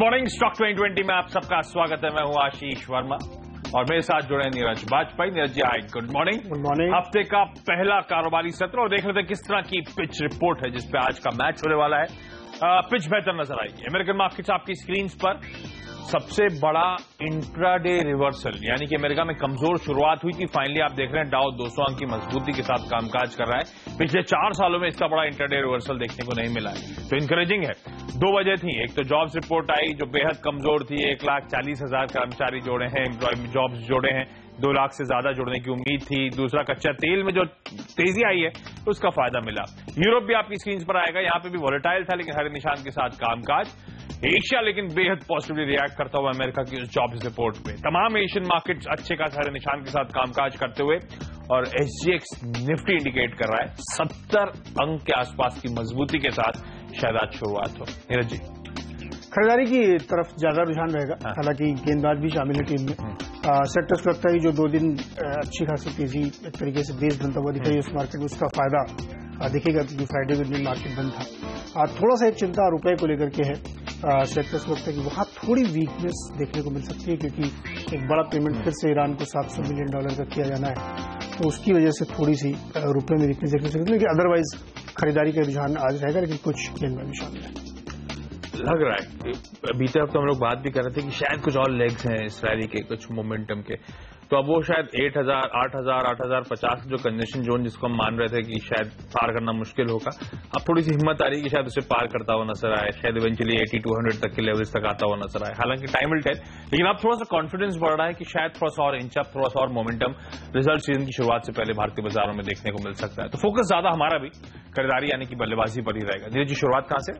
Morning stock 2020 में आप सबका स्वागत है। मैं हूं आशीष वर्मा और मेरे साथ जुड़े नीरज वाजपेयी। नीरज जी हाय, गुड मॉर्निंग। Good morning. हफ्ते का पहला कारोबारी सत्र और देख लेते हैं किस तरह की पिच रिपोर्ट है जिसपे आज का मैच होने वाला है। पिच बेहतर नजर आएगी। अमेरिकन मार्केट्स आपकी स्क्रीन पर सबसे बड़ा इंट्राडे रिवर्सल, यानी कि अमेरिका में कमजोर शुरुआत हुई थी, फाइनली आप देख रहे हैं डाउ 200 अंक की मजबूती के साथ कामकाज कर रहा है। पिछले 4 सालों में इसका बड़ा इंट्राडे रिवर्सल देखने को नहीं मिला है, तो इंकरेजिंग है। 2 वजह थी, एक तो जॉब्स रिपोर्ट आई जो बेहद कमजोर थी, 1,40,000 कर्मचारी जोड़े हैं, जॉब्स जोड़े हैं, 2 लाख से ज्यादा जुड़ने की उम्मीद थी। दूसरा, कच्चा तेल में जो तेजी आई है उसका फायदा मिला। यूरोप भी आपकी स्क्रीन पर आएगा, यहां पे भी वॉलेटाइल था लेकिन हरे निशान के साथ कामकाज। एशिया लेकिन बेहद पॉजिटिवली रिएक्ट करता हुआ अमेरिका की उस जॉब्स रिपोर्ट पे। तमाम एशियन मार्केट्स अच्छे खासे हरे निशान के साथ कामकाज करते हुए और SGX निफ्टी इंडिकेट कर रहा है 70 अंक के आसपास की मजबूती के साथ शायद आज शुरुआत हो। नीरज जी, खरीदारी की तरफ ज्यादा रुझान रहेगा, हालांकि गेंदबाज भी शामिल है टीम में। सेक्टर्स को लगता है कि जो 2 दिन अच्छी खासी तेजी एक तरीके से बेस बनता हुआ दिखाई उस मार्केट में, उसका फायदा दिखेगा क्योंकि फ्राइडे को इंडियन मार्केट बंद था। थोड़ा सा एक चिंता रुपए को लेकर के है। सेक्टर्स को लगता है कि वहां थोड़ी वीकनेस देखने को मिल सकती है क्योंकि एक बड़ा पेमेंट फिर से ईरान को $700 मिलियन का किया जाना है, तो उसकी वजह से थोड़ी सी रुपए में वीकनेस देखने को मिलती है। लेकिन अदरवाइज खरीदारी का रुझान आज रहेगा, लेकिन कुछ गेंदबाज भी शामिल है। लग रहा है बीते हफ्ते हम लोग बात भी कर रहे थे कि शायद कुछ और लेग्स हैं इस रैली के, कुछ मोमेंटम के, तो अब वो शायद 8,000, 8,000, 8,050 जो कंजेशन जोन जिसको हम मान रहे थे कि शायद पार करना मुश्किल होगा, अब थोड़ी सी हिम्मत आ रही है कि शायद उसे पार करता हुआ नजर आए, शायद इवेंचुअली 80-200 तक के लेवल्स तक आता हुआ नजर आए। हालांकि टाइम विल टेल, लेकिन अब थोड़ा सा कॉन्फिडेंस बढ़ रहा है कि शायद थोड़ा सा और इंच अप, थोड़ा सा और मोमेंटम रिजल्ट सीजन की शुरुआत से पहले भारतीय बाजारों में देखने को मिल सकता है। तो फोकस ज्यादा हमारा भी खरीदारी यानी कि बल्लेबाजी पर ही रहेगा। नीरज जी, शुरुआत कहां से?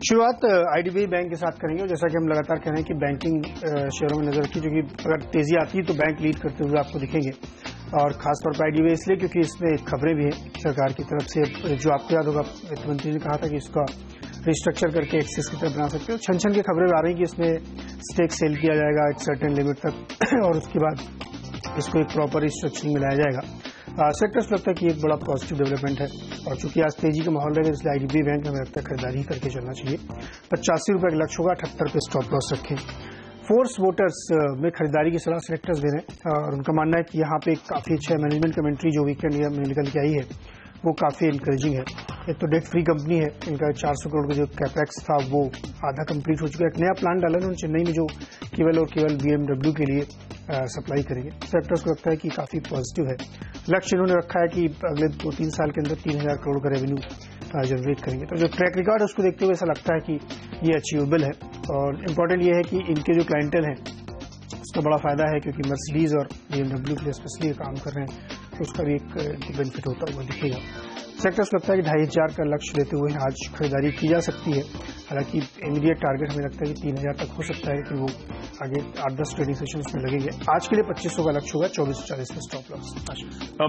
शुरुआत IDBI बैंक के साथ करेंगे। जैसा कि हम लगातार कह रहे हैं कि बैंकिंग शेयरों में नजर रखिए, क्योंकि अगर तेजी आती है तो बैंक लीड करते हुए आपको दिखेंगे, और खासतौर पर IDBI इसलिए क्योंकि इसमें खबरें भी हैं सरकार की तरफ से। जो आपको याद होगा, वित्त मंत्री ने कहा था कि इसका रिस्ट्रक्चर करके एक्सेस की तरफ बना सकते हो। छन छन की खबरें आ रही कि इसमें स्टेक सेल किया जाएगा एक सर्टेन लिमिट तक और उसके बाद इसको एक प्रॉपर रिस्ट्रक्चरिंग में लाया जाएगा। सेक्टर्स लगता है कि एक बड़ा पॉजिटिव डेवलपमेंट है, और चूंकि आज तेजी का माहौल रहेगा इसलिए IDBI बैंक हमें लगता है खरीदारी करके चलना चाहिए। 85 रुपए का लक्ष्य होगा, 78 पे स्टॉप लॉस रखें। फोर्स वोटर्स में खरीदारी की सलाह सेलेक्टर्स दे रहे हैं, और उनका मानना है कि यहाँ पे काफी अच्छा मैनेजमेंट कमेंट्री जो वीकेंड में निकल के आई है वो काफी इनकरेजिंग है। एक तो डेट फ्री कंपनी है, इनका 400 करोड़ का जो कैपेक्स था वो आधा कंप्लीट हो चुका है। एक नया प्लांट डाला उन्होंने चेन्नई में जो केवल और केवल BMW के लिए सप्लाई करेंगे। सेक्टर्स को लगता है कि काफी पॉजिटिव है। लक्ष्य इन्होंने रखा है कि अगले 2-3 साल के अंदर 3,000 करोड़ का रेवेन्यू जनरेट करेंगे। तो जो ट्रैक रिकॉर्ड है उसको देखते हुए ऐसा लगता है कि ये अचीवेबल है, और इम्पोर्टेंट ये है कि इनके जो क्लाइंटल है उसका बड़ा फायदा है, क्योंकि मर्सिडीज और BMW के लिए स्पेशली काम कर रहे हैं, तो उसका भी एक बेनिफिट होता हुआ दिखेगा। सेक्टर्स लगता है कि 2,500 का लक्ष्य लेते हुए आज खरीदारी की जा सकती है। हालांकि इमीडिएट टारगेट हमें लगता है कि 3,000 तक हो सकता है, कि वो आगे 8-10 ट्रेडिंग सेशंस में लगेंगे। आज के लिए 2,500 का लक्ष्य होगा, 2440 में स्टॉप लॉस।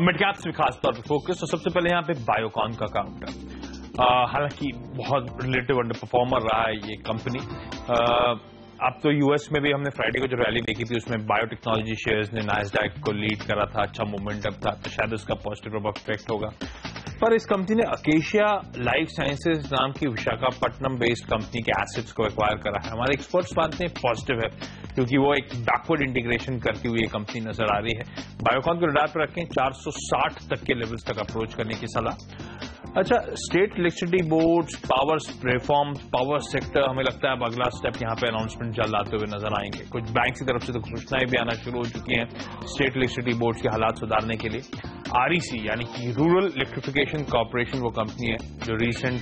मिड कैप्स में खासतौर पर फोकस। तो सबसे पहले यहाँ पे बायोकॉन का काउंटर, हालांकि बहुत रिलेटिव अंडर परफॉर्मर रहा है ये कंपनी। अब तो US में भी हमने फ्राइडे को जो रैली देखी थी उसमें बायोटेक्नोलॉजी शेयर्स ने नास्डैक को लीड करा था, अच्छा मोमेंटम था, तो शायद उसका पॉजिटिव प्रभाव इफेक्ट होगा। पर इस कंपनी ने अकेशिया लाइफ साइंसेज नाम की विशाखापट्टनम बेस्ड कंपनी के एसेट्स को एक्वायर करा है। हमारे एक्सपर्ट्स मानते हैं पॉजिटिव है, क्योंकि वो एक बैकवर्ड इंटीग्रेशन करती हुई कंपनी नजर आ रही है। बायोकॉन को रडार पर रखें, 460 तक के लेवल्स तक अप्रोच करने की सलाह। अच्छा, state electricity boards, power reform, power sector, हमें लगता है अब अगला स्टेप यहाँ पे अनाउंसमेंट जल्द आते हुए नजर आएंगे। कुछ बैंक की तरफ से तो घोषणाएं भी आना शुरू हो चुकी हैं स्टेट इलेक्ट्रिसिटी बोर्ड्स के हालात सुधारने के लिए। REC यानी कि रूरल इलेक्ट्रिफिकेशन कॉर्पोरेशन वो कंपनी है जो रिसेंट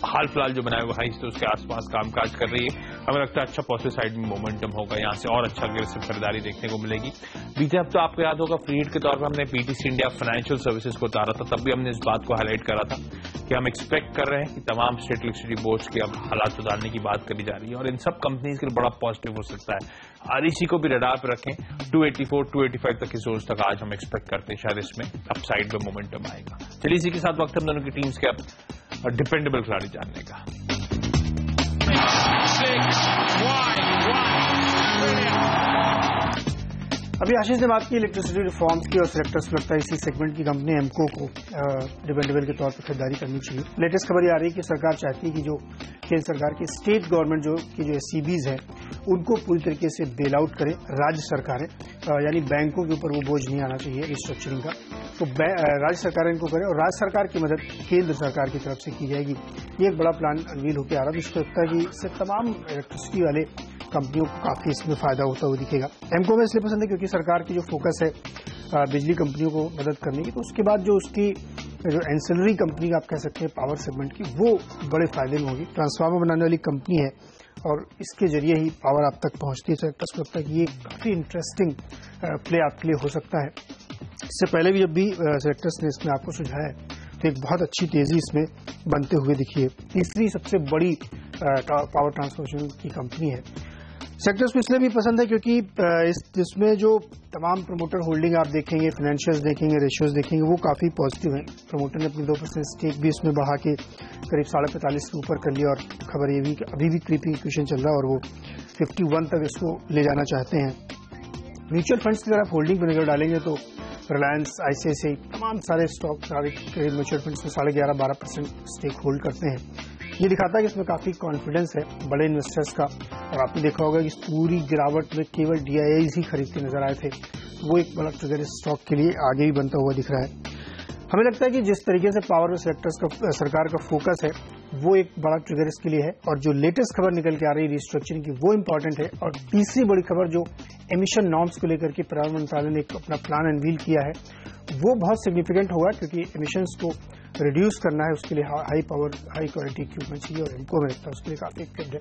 हाल फिलहाल जो बनाया हुआ है तो उसके आसपास कामकाज कर रही है। हमें लगता है अच्छा पॉजिटिव साइड में मोमेंटम होगा, यहाँ से और अच्छा अग्रेसिव खरीदारी देखने को मिलेगी। बीते हफ्ते आपको याद होगा फ्री हिट के तौर पर हमने PTC इंडिया फाइनेंशियल सर्विसेज को उतारा था, तब भी हमने इस बात को हाईलाइट करा था कि हम एक्सपेक्ट कर रहे हैं कि तमाम स्टेट इलेक्ट्रिसिटी बोर्ड्स के अब हालात सुधारने की बात करी जा रही है, और इन सब कंपनीज के लिए बड़ा पॉजिटिव हो सकता है। REC को भी रडार पर रखें, 284-285 तक की जोन्स तक आज हम एक्सपेक्ट करते हैं, शायद इसमें अपसाइड में मोमेंटम आएगा। चलिए इसी के साथ वक्त हम दोनों की टीम्स के अब डिपेंडेबल खिलाड़ी जानने का। अभी आशीष ने बात की इलेक्ट्रिसिटी रिफॉर्म्स की और सेलेक्टर्स को लगता है इसी सेगमेंट की कंपनी एमको को डिपेंडेबल के तौर पर खरीदारी करनी चाहिए। लेटेस्ट खबर ये आ रही है कि सरकार चाहती है कि जो केंद्र सरकार की स्टेट गवर्नमेंट जो एससीबीज है उनको पूरी तरीके से बेल आउट करें राज्य सरकारें, यानी बैंकों के ऊपर वो बोझ नहीं आना चाहिए रिस्ट्रक्चरिंग का, तो राज्य सरकार इनको करें और राज्य सरकार की मदद केंद्र सरकार की तरफ से की जाएगी। ये एक बड़ा प्लान अनवील होकर आ रहा है, जिसको लगता है कि इससे तमाम इलेक्ट्रिसिटी वाले कंपनियों को काफी इसमें फायदा होता हुआ दिखेगा। एमको में इसलिए पसंद है क्योंकि सरकार की जो फोकस है बिजली कंपनियों को मदद करने की, तो उसके बाद जो उसकी जो एंसिलरी कंपनी आप कह सकते हैं पावर सेगमेंट की, वो बड़े फायदे में होगी। ट्रांसफार्मर बनाने वाली कंपनी है और इसके जरिए ही पावर आप तक पहुंचती है, तो उसको लगता है कि ये काफी इंटरेस्टिंग प्ले आपके लिए हो सकता है। इससे पहले भी जब भी सेलेक्टर्स ने इसमें आपको सुझाया है तो एक बहुत अच्छी तेजी इसमें बनते हुए दिखी है। तीसरी सबसे बड़ी पावर ट्रांसमिशन की कंपनी है। सेक्टर्स को इसलिए भी पसंद है क्योंकि इसमें जो तमाम प्रमोटर होल्डिंग आप देखेंगे, फाइनेंशियल्स देखेंगे, रेशियोज देखेंगे, वो काफी पॉजिटिव हैं। प्रमोटर ने अपनी 2% स्टेक भी इसमें बढ़ा के करीब 45.5 के ऊपर कर लिया और खबर ये भी कि अभी भी क्रीपिंग इक्वेशन चल रहा है और वो 51 तक इसको ले जाना चाहते हैं। म्यूचुअल फंड्स की तरफ होल्डिंग पर नजर डालेंगे तो रिलायंस, आईसीआईसीआई, तमाम सारे स्टॉक करीब म्यूचुअल फंड्स में 11.5% स्टेक होल्ड करते हैं। ये दिखाता है कि इसमें काफी कॉन्फिडेंस है बड़े इन्वेस्टर्स का। और आपने देखा होगा कि इस पूरी गिरावट में केवल डीआईआईज ही खरीदते नजर आए थे, वो एक बड़ा ट्रिगर इस स्टॉक के लिए आगे भी बनता हुआ दिख रहा है। हमें लगता है कि जिस तरीके से पावर सेक्टर्स का सरकार का फोकस है वो एक बड़ा ट्रिगर इसके लिए है, और जो लेटेस्ट खबर निकल के आ रही है रिस्ट्रक्चरिंग की, वो इंपॉर्टेंट है। और तीसरी बड़ी खबर जो एमिशन नॉर्म्स को लेकर के पर्यावरण मंत्रालय ने एक अपना प्लान अनवील किया है, वो बहुत सिग्निफिकेंट होगा क्योंकि एमिशंस को रिड्यूस करना है, उसके लिए हाई क्वालिटी इक्विपमेंट चाहिए और इनको में लगता है उसके लिए काफी इक्विप्ड है।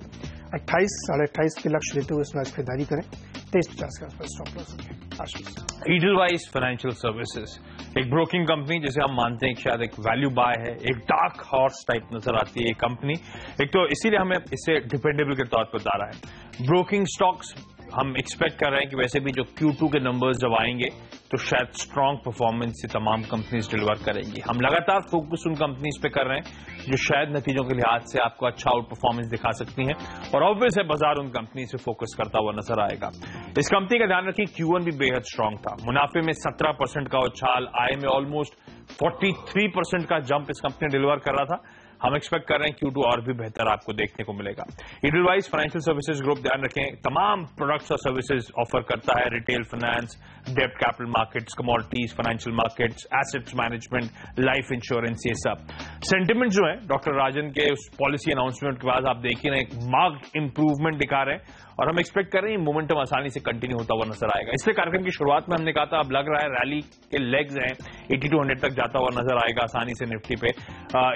28-28.5 के लक्ष्य लेते हुए इसमें आज खरीदारी करें। 23.50 के आसपास स्टॉप लॉस है। ईडलवाइज फाइनेंशियल सर्विसेज एक ब्रोकिंग कंपनी जिसे हम मानते हैं कि शायद एक वैल्यू बाय है, एक डार्क हॉर्स टाइप नजर आती है ये कंपनी। एक तो इसीलिए हमें इसे डिपेंडेबल के तौर पर उतारा है। ब्रोकिंग स्टॉक्स हम एक्सपेक्ट कर रहे हैं कि वैसे भी जो Q2 के नंबर्स जब आएंगे तो शायद स्ट्रांग परफॉर्मेंस से तमाम कंपनीज डिलीवर करेंगी। हम लगातार फोकस उन कंपनीज पे कर रहे हैं जो शायद नतीजों के लिहाज से आपको अच्छा आउट परफॉर्मेंस दिखा सकती हैं, और ऑब्वियस है बाजार उन कंपनी से फोकस करता हुआ नजर आएगा। इस कंपनी का ध्यान रखिए Q1 भी बेहद स्ट्रांग था, मुनाफे में 17% का उछाल, आय में ऑलमोस्ट 43% का जंप इस कंपनी ने डिलीवर कर रहा था। हम एक्सपेक्ट कर रहे हैं Q2 और भी बेहतर आपको देखने को मिलेगा। ईडलवाइज फाइनेंशियल सर्विसेज ग्रुप, ध्यान रखें, तमाम प्रोडक्ट्स और सर्विसेज ऑफर करता है, रिटेल फाइनेंस, डेब्ट capital markets, commodities, financial markets, assets management, life insurance, ये सब। सेंटिमेंट जो है डॉक्टर राजन के उस पॉलिसी अनाउंसमेंट के बाद आप देखिए ना, एक मार्क्ड इंप्रूवमेंट दिखा रहे हैं और हम एक्सपेक्ट कर रहे हैं मोमेंटम आसानी से कंटिन्यू होता हुआ नजर आएगा। इसलिए कार्यक्रम की शुरुआत में हमने कहा था, अब लग रहा है रैली के लेग्स हैं, 8200 तक जाता हुआ नजर आएगा आसानी से निफ्टी पे।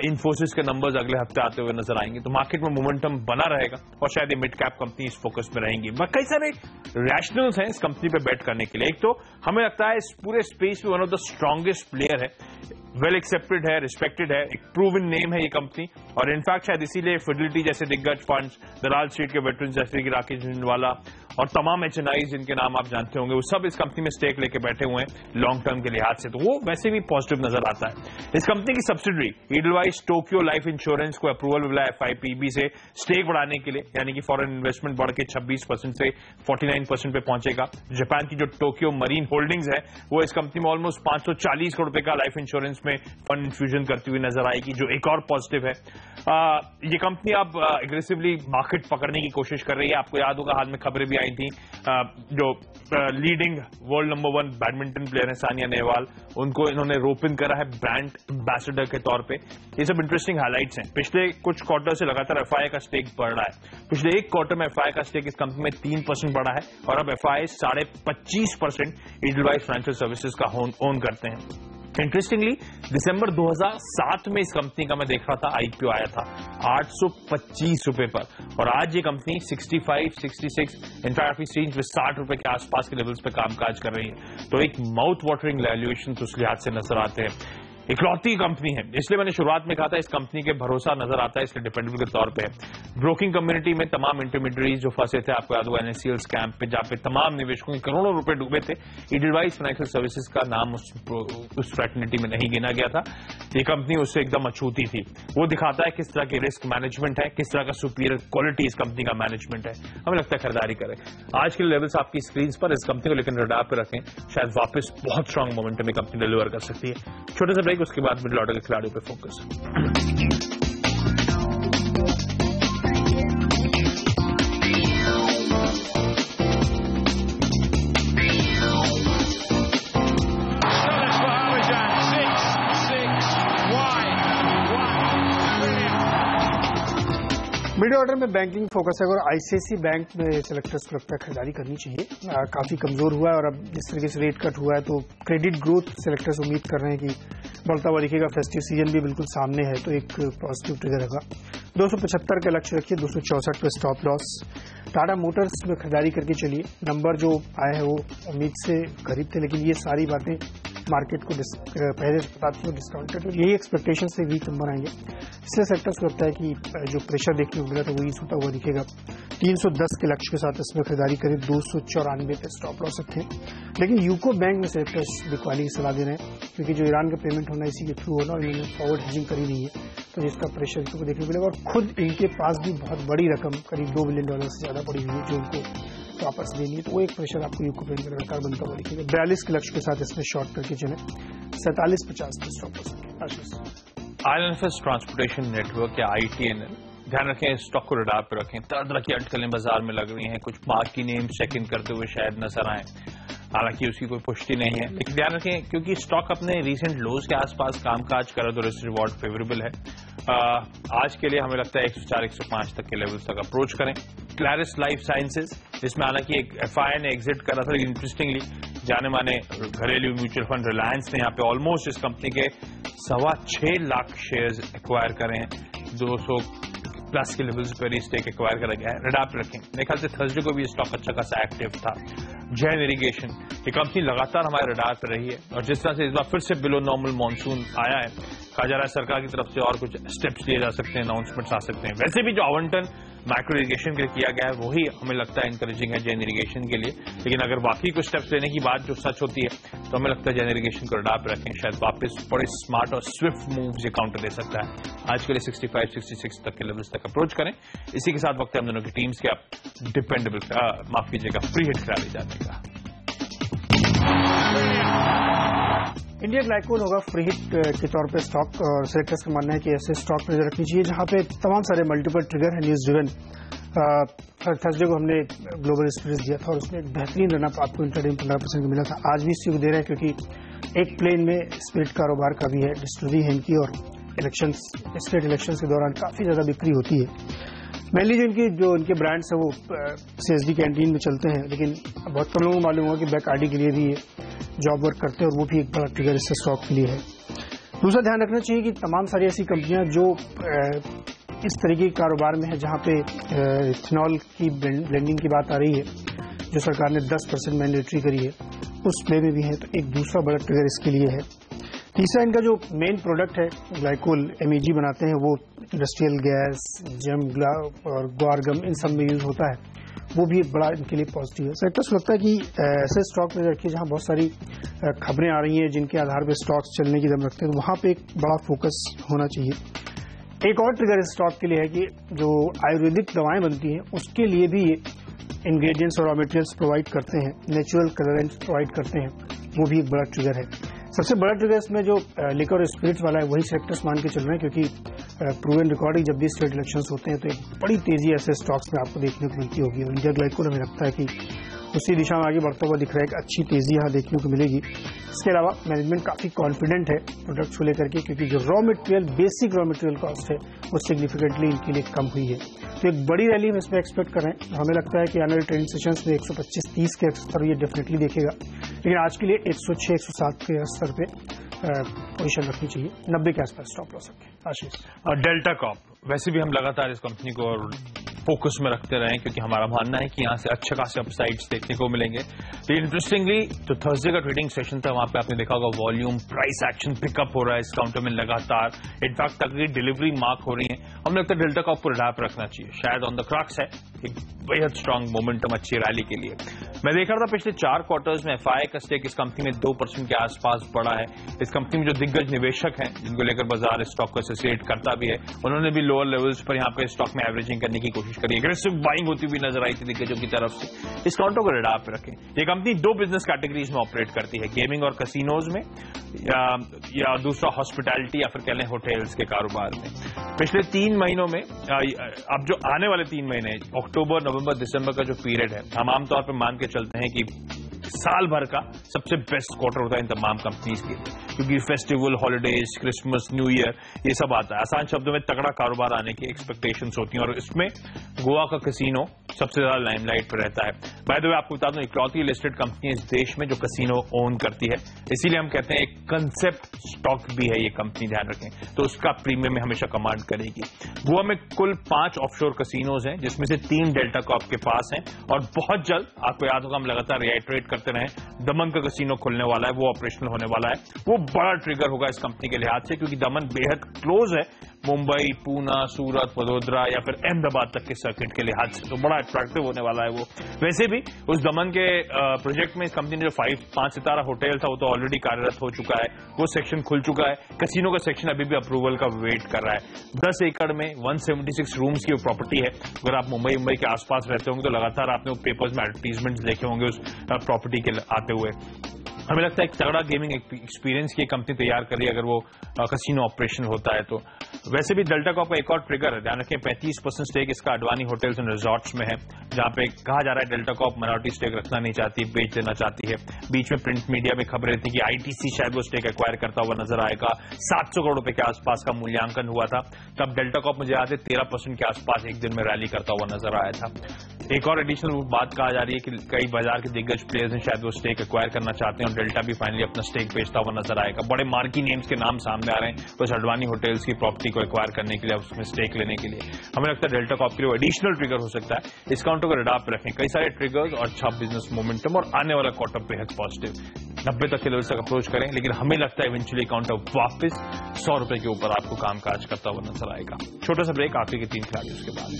इन्फोसिस के नंबर्स अगले हफ्ते आते हुए नजर आएंगे, तो मार्केट में मोमेंटम बना रहेगा और शायद ये मिड कैप कंपनी इस फोकस में रहेंगी। कई सारे रैशनल्स हैं इस कंपनी पे बेट करने के लिए। एक तो हमें लगता है इस पूरे स्पेस में one of the strongest player है, वेल एक्सेप्टेड है, रिस्पेक्टेड है, एक प्रूवन नेम है ये कंपनी, और इनफैक्ट शायद इसीलिए फिडिलिटी जैसे दिग्गज फंड्स, दलाल स्ट्रीट के वेटरन्स जैसे कि राकेश झुंझुनवाला और तमाम HNIs जिनके नाम आप जानते होंगे, वो सब इस कंपनी में स्टेक लेके बैठे हुए हैं लॉन्ग टर्म के लिहाज से, तो वो वैसे भी पॉजिटिव नजर आता है। इस कंपनी की subsidiary Edelweiss Tokyo life insurance को अप्रूवल मिला FIPB से स्टेक बढ़ाने के लिए, यानी कि फॉरेन इन्वेस्टमेंट बढ़ के 26% से 49% पे पहुंचेगा। जापान की जो टोक्यो मरीन होल्डिंग्स है वो इस कंपनी में ऑलमोस्ट 540 करोड़ रुपए का लाइफ इंश्योरेंस में फंड इन्फ्यूजन करती हुई नजर आएगी, जो एक और पॉजिटिव है। ये कंपनी अब एग्रेसिवली मार्केट पकड़ने की कोशिश कर रही है। आपको याद होगा हाल में खबरें भी आई थी, जो leading world number 1 badminton player है सानिया नेहवाल, उनको इन्होंने रोप इन करा है ब्रांड एम्बेसडर के तौर पे। ये सब इंटरेस्टिंग हाइलाइट्स हैं। पिछले कुछ क्वार्टर से लगातार FI का स्टेक बढ़ रहा है। पिछले एक क्वार्टर में FI का स्टेक इस कंपनी में 3% बढ़ा है और अब FI 25.5% ईडलवाइज फाइनेंशियल सर्विसेज का ओन करते हैं। इंटरेस्टिंगली दिसंबर 2007 में इस कंपनी का मैं देख रहा था IPO आया था 825 रुपए पर, और आज ये कंपनी 65, 66, इनफैक्ट रेंज में 60 रुपए के आसपास के लेवल्स पे कामकाज कर रही है। तो एक माउथ वाटरिंग वैल्यूएशन उस लिहाज से नजर आते हैं। इकलौती कंपनी है, इसलिए मैंने शुरुआत में कहा था इस कंपनी के भरोसा नजर आता है, इसलिए डिपेंडेबल के तौर पे है। ब्रोकिंग कम्युनिटी में तमाम इंटरमीडियरीज जो फंसे थे, आपको याद होगा NSCL स्कैम पे, जहां पे तमाम निवेशकों के करोड़ों रुपए डूबे थे, एडेलवाइस फाइनेंशियल सर्विसेज का नाम उस फ्रैटर्निटी में नहीं गिना गया था। ये कंपनी उससे एकदम अछूती थी। वो दिखाता है किस तरह की रिस्क मैनेजमेंट है, किस तरह का सुपीरियर क्वालिटी इस कंपनी का मैनेजमेंट है। हमें लगता है खरीदारी करें। आज के लेवल्स आपकी स्क्रीन पर, इस कंपनी को लेकर रडार पर रखें, शायद वापस बहुत स्ट्रांग मोमेंटम में कंपनी डिलीवर कर सकती है। छोटे से ब्रेक, उसके बाद मिडिल ऑर्डर के खिलाड़ियों पे फोकस। मिड ऑर्डर में बैंकिंग फोकस है और आईसीआईसी बैंक में सेलेक्टर्स को लगता है खरीदारी करनी चाहिए। काफी कमजोर हुआ है और अब जिस तरीके से रेट कट हुआ है तो क्रेडिट ग्रोथ सेलेक्टर्स उम्मीद कर रहे हैं कि बढ़ता हुआ दिखेगा। फेस्टिव सीजन भी बिल्कुल सामने है तो एक पॉजिटिव ट्रिगर होगा। 275 का लक्ष्य रखिए, 264 पे स्टॉप लॉस। टाटा मोटर्स में खरीदारी करके चलिए। नंबर जो आए हैं वो उम्मीद से करीब थे, लेकिन ये सारी बातें मार्केट को पहले से बताती है डिस्काउंटेड, यही एक्सपेक्टेशन से वीक नंबर आएंगे। इसलिए सेक्टर्स को लगता है कि जो प्रेशर देखने को मिला था वो ईज होता हुआ दिखेगा। 310 के लक्ष्य के साथ इसमें खरीदारी करें, 294 पे स्टॉप लॉस रखें। लेकिन यूको बैंक में सेक्टर्स बिकवाली की सलाह दे रहे हैं क्योंकि जो ईरान का पेमेंट होना इसी के थ्रू होना और इन्होंने फॉरवर्ड हेजिंग करी नहीं है, तो जिसका प्रेशर को देखने को मिलेगा। और खुद इनके पास भी बहुत बड़ी रकम करीब $2 बिलियन से ज्यादा पड़ी हुई है जो उनको वापस देनी है, तो वो एक प्रेशर आपको यूको बैंक में लगातार बनता हुआ दिखेगा। 42 के लक्ष्य के साथ इसमें शॉर्ट करके चले, 47-50 पे स्टॉप लॉस रखें। आशीष, IL&FS ट्रांसपोर्टेशन नेटवर्क या ITNL, ध्यान रखें स्टॉक को रडार पर रखें। तरह तरह की अटकलें बाजार में लग रही हैं, कुछ मार्क की नेम चेक इन करते हुए शायद नजर आए, हालांकि उसकी कोई पुष्टि नहीं है। लेकिन ध्यान रखें क्योंकि स्टॉक अपने रीसेंट लोज के आसपास कामकाज करे तो रिस्क रिवॉर्ड फेवरेबल है। आज के लिए हमें लगता है 104-105 तक के लेवल्स तक अप्रोच करें। क्लैरिस लाइफ साइंसेज, जिसमें हालांकि एक FI ने एग्जिट करा था, लेकिन इंटरेस्टिंगली जाने माने घरेलू म्यूचुअल फंड रिलायंस ने यहाँ पे ऑलमोस्ट इस कंपनी के 6.25 लाख शेयर्स एक्वायर करे हैं। 200 प्लस के लेवल्स पर ही स्टेक एक्वायर करा गया है। रडार पर रखें। मेरे ख्याल से थर्सडे को भी स्टॉक अच्छा खासा एक्टिव था। जैन इरिगेशन, ये कंपनी लगातार हमारे रडार पर रही है और जिस तरह से इस बार फिर से बिलो नॉर्मल मानसून आया है, कहा जा रहा है सरकार की तरफ से और कुछ स्टेप्स लिए जा सकते हैं, अनाउंसमेंट्स आ सकते हैं। वैसे भी जो आवंटन माइक्रो इरिगेशन के लिए किया गया है वही हमें लगता है इंकरेजिंग है जैन इरिगेशन के लिए। लेकिन अगर बाकी कुछ स्टेप्स लेने की बात जो सच होती है तो हमें लगता है जैन इरिगेशन को रडार पर रखें। शायद वापस बड़े स्मार्ट और स्विफ्ट मूव्स ये काउंटर दे सकता है। आज के लिए 65-66 तक के लेवल्स तक अप्रोच करें। इसी के साथ वक्त है हम दोनों की टीम्स के आप डिपेंडेबल माफ कीजिएगा फ्री हिट खिलाड़ी जाने का। इंडिया ग्लाइकोल होगा फ्री हिट के तौर पे स्टॉक, और सेलेक्टर्स का मानना है कि ऐसे स्टॉक पर नजर रखनी चाहिए जहां पे तमाम सारे मल्टीपल ट्रिगर है न्यूज ड्रिवन। थर्सडे को हमने ग्लोबल स्पिरिट्स दिया था और उसमें एक बेहतरीन रनअप आपको इंटरडे 15% का मिला था। आज भी इसी को दे रहे हैं क्योंकि एक प्लेन में स्पिरिट कारोबार का भी है, डिस्टिलरी है इनकी, और इलेक्शंस, स्टेट इलेक्शंस के दौरान काफी ज्यादा बिक्री होती है। मेनली जो इनके ब्रांड्स है वो CSD कैंटीन में चलते हैं, लेकिन बहुत कम लोगों को मालूम होगा कि बैकार्डी के लिए भी जॉब वर्क करते हैं और वो भी एक बड़ा ट्रिगर इससे स्टॉक के लिए है। दूसरा ध्यान रखना चाहिए कि तमाम सारी ऐसी कंपनियां जो इस तरीके के कारोबार में है जहां पे इथेनॉल की ब्लेंडिंग की बात आ रही है, जो सरकार ने 10% मैंडेटरी करी है, उस प्ले में भी है, तो एक दूसरा बड़ा ट्रिगर इसके लिए है। तीसरा इनका जो मेन प्रोडक्ट है ग्लाइकोल MEG बनाते हैं, वो इंडस्ट्रियल गैस, जेम और ग्वारगम इन सब में यूज होता है, वो भी एक बड़ा इनके लिए पॉजिटिव है। सेक्टर्स लगता है कि ऐसे स्टॉक में रखिए जहां बहुत सारी खबरें आ रही हैं जिनके आधार पर स्टॉक्स चलने की दम रखते हैं, तो वहां पे एक बड़ा फोकस होना चाहिए। एक और ट्रिगर इस स्टॉक के लिए है कि जो आयुर्वेदिक दवाएं बनती हैं उसके लिए भी ये इंग्रेडिएंट्स और रॉ मटेरियल्स प्रोवाइड करते हैं, नेचुरल कलरेंट्स प्रोवाइड करते हैं, वो भी एक बड़ा ट्रिगर है। सबसे बड़ा ट्रिगर इसमें जो लिकर और स्पिरिट्स वाला है वही सेक्टर्स मान के चल रहे हैं, क्योंकि प्रूवन रिकॉर्डिंग जब भी स्टेट इलेक्शंस होते हैं तो एक बड़ी तेजी ऐसे स्टॉक्स में आपको देखने को मिलती होगी। इंडिया ग्लाइकोल हमें लगता है कि उसी दिशा में आगे बढ़ता हुआ दिख रहा है, एक अच्छी तेजी यहाँ देखने को मिलेगी। इसके अलावा मैनेजमेंट काफी कॉन्फिडेंट है प्रोडक्ट्स को लेकर के, क्योंकि जो raw material, basic raw material cost है वो सिग्निफिकेंटली इनके लिए कम हुई है, तो एक बड़ी रैली हम इसमें एक्सपेक्ट कर रहे हैं। हमें लगता है कि आने वाले ट्रेडिंग सेशंस में 125-30 के स्तर ये डेफिनेटली देखेगा, लेकिन आज के लिए 106-107 के स्तर पे पोजीशन रखनी चाहिए। 90 के आसपास स्टॉप लॉस रखें। आशीष, डेल्टा कॉर्प, वैसे भी हम लगातार इस कंपनी को फोकस में रखते रहें, क्योंकि हमारा मानना है कि यहाँ से अच्छे खासे अपसाइड्स देखने को मिलेंगे। लेकिन इंटरेस्टिंगली जो थर्सडे का ट्रेडिंग सेशन था, वहां पे आपने देखा होगा वॉल्यूम प्राइस एक्शन पिकअप हो रहा है इस काउंटर में लगातार। इनफैक्ट तक डिलीवरी मार्क हो रही है। हमें लगता है डेल्टा कॉर्प को अडैप्ट रखना चाहिए, शायद ऑन द क्रक्स है एक बेहद स्ट्रांग मोमेंटम अच्छी रैली के लिए। मैं देख रहा था पिछले 4 क्वार्टर्स में एफआई का स्टेक इस कंपनी में 2% के आसपास बढ़ा है। इस कंपनी में जो दिग्गज निवेशक हैं, जिनको लेकर बाजार स्टॉक को एसोसिएट करता भी है, उन्होंने भी लोअर लेवल्स पर यहाँ पे स्टॉक में एवरेजिंग करने की कोशिश करी। एग्रेसिव बाइंग होती हुई नजर आई थी दिग्गजों की तरफ से। इस काउंटर को रडार पे रखें। ये कंपनी 2 बिजनेस कैटेगरीज में ऑपरेट करती है, गेमिंग और कसिनोज में, या दूसरा हॉस्पिटैलिटी या फिर कह लें होटल्स के कारोबार में। पिछले 3 महीनों में, अब जो आने वाले 3 महीने अक्टूबर, नवंबर, दिसंबर का जो पीरियड है, हम आमतौर पर मान के चलते हैं कि साल भर का सबसे बेस्ट क्वार्टर होता है इन तमाम कंपनीज के लिए, क्योंकि festival, holidays, Christmas, new year ये सब आता है। आसान शब्दों में तगड़ा कारोबार आने की एक्सपेक्टेशंस होती हैं, और इसमें गोवा का कसिनो सबसे ज्यादा लाइमलाइट पर रहता है। बाय द वे आपको बता दूं, इकलौती लिस्टेड कंपनी इस देश में जो कसिनो ओन करती है, इसीलिए हम कहते हैं एक कंसेप्ट स्टॉक भी है ये कंपनी, ध्यान रखें। तो उसका प्रीमियम में हमेशा कमांड करेगी। गोवा में कुल 5 ऑफशोर कसिनोज हैं, जिसमें से 3 डेल्टा कॉर्प के पास हैं, और बहुत जल्द आपको याद होगा, हम लगातार रिआइटरेट करते रहे, दमन का कसिनो खुलने वाला है, वो ऑपरेशनल होने वाला है। वो बड़ा ट्रिगर होगा इस कंपनी के लिहाज से, क्योंकि दमन बेहद क्लोज है मुंबई, पूना, सूरत, वडोदरा या फिर अहमदाबाद तक के सर्किट के लिहाज से, तो बड़ा अट्रैक्टिव होने वाला है वो। वैसे भी उस दमन के प्रोजेक्ट में इस कंपनी ने जो 5 सितारा होटल था, वो तो ऑलरेडी कार्यरत हो चुका है, वो सेक्शन खुल चुका है। कसिनो का सेक्शन अभी भी अप्रूवल का वेट कर रहा है। 10 एकड़ में 176 रूम्स की प्रॉपर्टी है। अगर आप मुंबई के आसपास रहते होंगे तो लगातार आपने पेपर्स में एडवर्टीजमेंट देखे होंगे उस प्रॉपर्टी के आते हुए। हमें लगता है एक तगड़ा गेमिंग एक्सपीरियंस की कंपनी तैयार करी अगर वो कसिनो ऑपरेशन होता है तो। वैसे भी डेल्टा कॉर्प का एक और ट्रिगर है, ध्यान रखें, 35% स्टेक इसका अडवाणी होटल्स एंड रिजॉर्ट्स में है, जहां पे कहा जा रहा है डेल्टा कॉर्प माइनॉरिटी स्टेक रखना नहीं चाहती, बेच देना चाहती है। बीच में प्रिंट मीडिया में खबरें थी कि आईटीसी शायद वो स्टेक एक्वायर करता हुआ नजर आएगा। 700 करोड़ रुपए के आसपास का मूल्यांकन हुआ था, तब डेल्टा कॉर्प मुझे याद है 13% के आसपास एक दिन में रैली करता हुआ नजर आया था। एक और एडिशनल बात कहा जा रही है कि कई बाजार के दिग्गज प्लेयर्स हैं, शायद वो स्टेक एक्वायर करना चाहते हैं, और डेल्टा भी फाइनली अपना स्टेक बेचता हुआ नजर आएगा। बड़े मार्की नेम्स के नाम सामने आ रहे हैं उस अडवाणी होटल्स की प्रॉपर्टी को एक्वायर करने के लिए, उसमें स्टेक लेने के लिए। हमें लगता है डेल्टा कॉर्प के लिए एडिशनल ट्रिगर हो सकता है। इस काउंटर को रडार पर रखें, कई सारे ट्रिगर्स और अच्छा बिजनेस मोमेंटम, और आने वाला क्वार्टर बेहद पॉजिटिव। 90 तक के लेवल तक अप्रोच करें, लेकिन हमें लगता है इवेंचुअली काउंटर वापस 100 रुपए के ऊपर आपको कामकाज करता हुआ नजर आएगा। छोटा सा ब्रेक, आखिरी के 3 खिलाड़ी उसके बाद।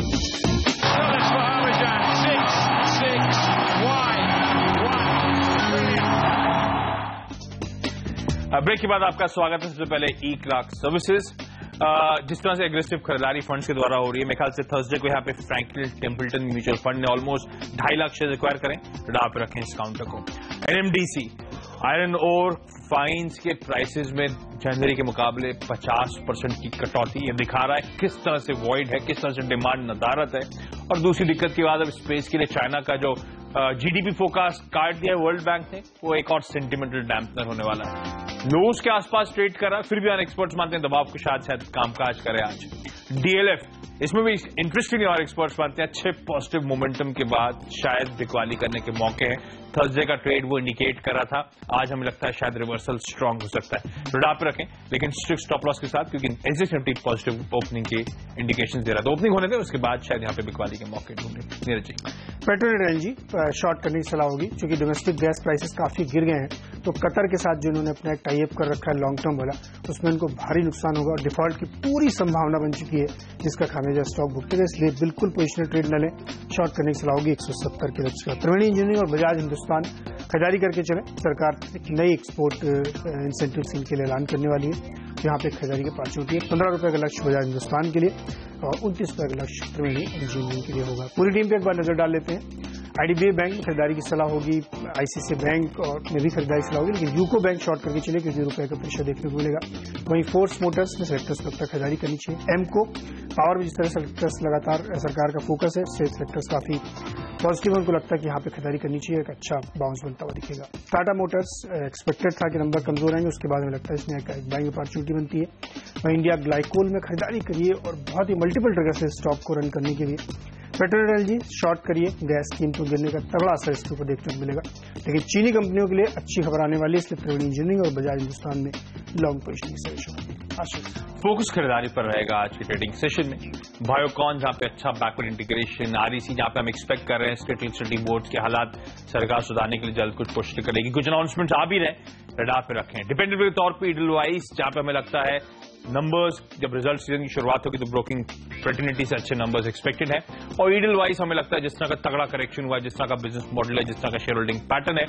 ब्रेक के बाद आपका स्वागत है। सबसे पहले ई-क्लार्क सर्विसेज, जिस तरह से एग्रेसिव खरीदारी फंड्स के द्वारा हो रही है, मेरे ख्याल से थर्सडे को यहाँ पे फ्रैंकलिन टेम्पल्टन म्यूचुअल फंड ने ऑलमोस्ट 2.5 लाख शेयर एक्वायर करें, रडार पे रखें इस काउंटर को। एनएमडीसी आयरन ओर फाइन्स के प्राइसेस में जनवरी के मुकाबले 50% की कटौती, ये दिखा रहा है किस तरह से वॉइड है, किस तरह से डिमांड नदारत है। और दूसरी दिक्कत की बात, अब स्पेस के लिए चाइना का जो जीडीपी फोरकास्ट काट दिया है वर्ल्ड बैंक ने, वो एक और सेंटिमेंटल डैम्पनर होने वाला है। लोस के आसपास ट्रेड कर रहा है, फिर भी अन एक्सपर्ट्स मानते हैं दबाव के साथ शायद कामकाज करे आज। डीएलएफ, इसमें भी इंटरेस्टिंग और एक्सपर्ट्स मानते हैं अच्छे पॉजिटिव मोमेंटम के बाद शायद बिकवाली करने के मौके हैं। थर्सडे का ट्रेड वो इंडिकेट कर रहा था, आज हमें लगता है शायद रिवर्सल स्ट्रांग हो सकता है। रडार पे रखें, लेकिन स्ट्रिक्ट स्टॉप लॉस के साथ, क्योंकि एसएस-निफ्टी पॉजिटिव ओपनिंग की इंडिकेशन दे रहा था। ओपनिंग होने दे, उसके बाद शायद यहाँ पे बिकवाली के मौके ढूंढे। Neeraj ji, petrol and LNG short करने की सलाह होगी, क्योंकि डोमेस्टिक गैस प्राइसेस काफी गिर गए हैं, तो कतर के साथ जो इन्होंने अपना एक टाई अप कर रखा है लॉन्ग टर्म वाला, उसमें इनको भारी नुकसान होगा और डिफॉल्ट की पूरी संभावना बन चुकी है, जिसका खामियाजा स्टॉक भुगतेगा। इसलिए बिल्कुल पोजिशनल ट्रेड न लें, शॉर्ट करने की सलाह होगी 170 के लक्ष्य। त्रिवेणी इंजीनियरिंग और बजाज हिंदुस्तान खरीदारी करके चले। सरकार एक नई एक्सपोर्ट इंसेंटिव स्कीम के लिए ऐलान करने वाली है, यहाँ पे खरीदारी की अपॉर्चुनिटी है। 15 रुपए का लक्ष्य बजाज हिंदुस्तान के लिए और 29 रुपए का लक्ष्य त्रिवेणी इंजीनियरिंग के लिए होगा। पूरी टीम पे एक बार नजर डाल लेते हैं। आईडीबीआई बैंक में खरीदारी की सलाह होगी, आईसीआईसीआई बैंक और में भी खरीदारी की सलाह होगी, लेकिन यूको बैंक शॉर्ट करके चले क्योंकि रुपए का प्रेशर देखने को मिलेगा। वहीं फोर्स मोटर्स में सेक्टर्स लगता है खरीदारी करनी चाहिए। एमको पावर में जिस तरह सेक्टर्स लगातार सरकार का फोकस है, सेक्टर्स काफी पॉजिटिव है, उनको लगता है कि यहाँ पे खरीदारी करनी चाहिए, एक अच्छा बाउंस बनता हुआ दिखेगा। टाटा मोटर्स एक्सपेक्टेड था कि नंबर कमजोर आएंगे, उसके बाद हमें लगता है इसमें एक बाइंग अपॉर्चुनिटी बनती है। वहीं इंडिया ग्लाइकोल में खरीदारी करिए और बहुत ही मल्टीपल ट्रिगर से स्टॉक को रन करने के लिए। पेट्रोल एलएनजी शॉर्ट करिए, गैस कीमतों गिरने का तगड़ा असर इसके ऊपर देखने को मिलेगा। लेकिन चीनी कंपनियों के लिए अच्छी खबर आने वाली है, इसलिए त्रिवेणी इंजीनियरिंग और बजाज हिंदुस्तान में लॉन्ग पोजिशनिंग सजेशन होगी। फोकस खरीदारी पर रहेगा आज के ट्रेडिंग सेशन में। बायोकॉन जहां पे अच्छा बैकवर्ड इंटीग्रेशन, आरईसी जहां पे हम एक्सपेक्ट कर रहे हैं स्टेट इलेक्ट्रिसिटी बोर्ड के हालात सरकार सुधारने के लिए जल्द कुछ कोशिश करेगी, कुछ अनाउंसमेंट्स आ भी रहे, रडार पे रखें। डिपेंडेबल के तौर पर ईडल वाइज जहां पे हमें लगता है नंबर्स जब रिजल्ट सीजन की शुरुआत होगी तो ब्रोकिंग फ्रेटर्निटी से अच्छे नंबर्स एक्सपेक्टेड है, और ईडल वाइज हमें लगता है जिस तरह का तगड़ा करेक्शन हुआ है, जिस तरह का बिजनेस मॉडल है, जिस तरह का शेयर होल्डिंग पैटर्न है,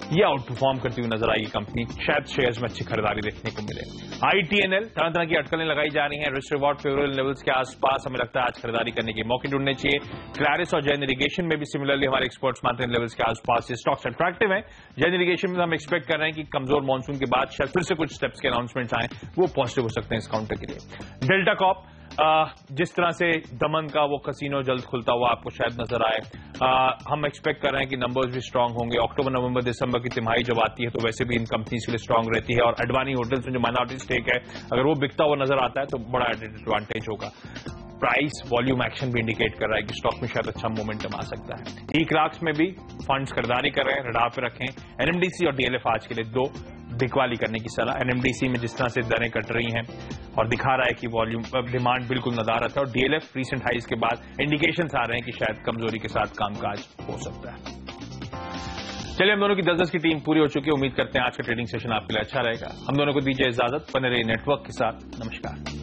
ये आउट परफॉर्म करती हुई नजर आएगी कंपनी, शायद शेयर्स में अच्छी खरीदारी देखने को मिले। आईटीएनएल तरह तरह की अटकलें लगाई जा रही हैं, रिस्क रिवॉर्ड फेवरेबल लेवल्स के आसपास हमें लगता है आज खरीदारी करने के मौके ढूंढने चाहिए। क्लैरिस और जैन इरिगेशन में भी सिमिलरली हमारे एक्सपर्ट्स मानते हैं लेवल्स के आसपास ये स्टॉक्स अट्रैक्टिव हैं। जैन इरिगेशन में हम एक्सपेक्ट कर रहे हैं कि कमजोर मानसून के बाद शायद फिर से कुछ स्टेप्स के अनाउंसमेंट्स आए, वो पॉजिटिव हो सकते हैं इस काउंटर के लिए। डेल्टा कॉप जिस तरह से दमन का वो कसिनो जल्द खुलता हुआ आपको शायद नजर आए, हम एक्सपेक्ट कर रहे हैं कि नंबर्स भी स्ट्रांग होंगे। अक्टूबर नवंबर दिसंबर की तिमाही जब आती है तो वैसे भी इन कंपनीज के लिए स्ट्रांग रहती है, और अडवाणी होटल्स में जो माइनॉरिटी स्टेक है अगर वो बिकता हुआ नजर आता है तो बड़ा एडवांटेज होगा। प्राइस वॉल्यूम एक्शन भी इंडिकेट कर रहा है कि स्टॉक में शायद अच्छा मोमेंटम आ सकता है। ई क्लार्क्स में भी फंड्स खरीदारी कर रहे हैं, रडार पे रखें। एनएमडीसी और डीएलएफ आज के लिए दो बिकवाली करने की सलाह। एनएमडीसी में जिस तरह से दरें कट रही हैं और दिखा रहा है कि वॉल्यूम डिमांड बिल्कुल नदारत है, और डीएलएफ रीसेंट हाइज के बाद इंडिकेशंस आ रहे हैं कि शायद कमजोरी के साथ कामकाज हो सकता है। चलिए, हम दोनों की 10-10 की टीम पूरी हो चुकी है। उम्मीद करते हैं आज का ट्रेडिंग सेशन आपके लिए अच्छा रहेगा। हम दोनों को दीजिए इजाजत। बने रहिए नेटवर्क के साथ। नमस्कार।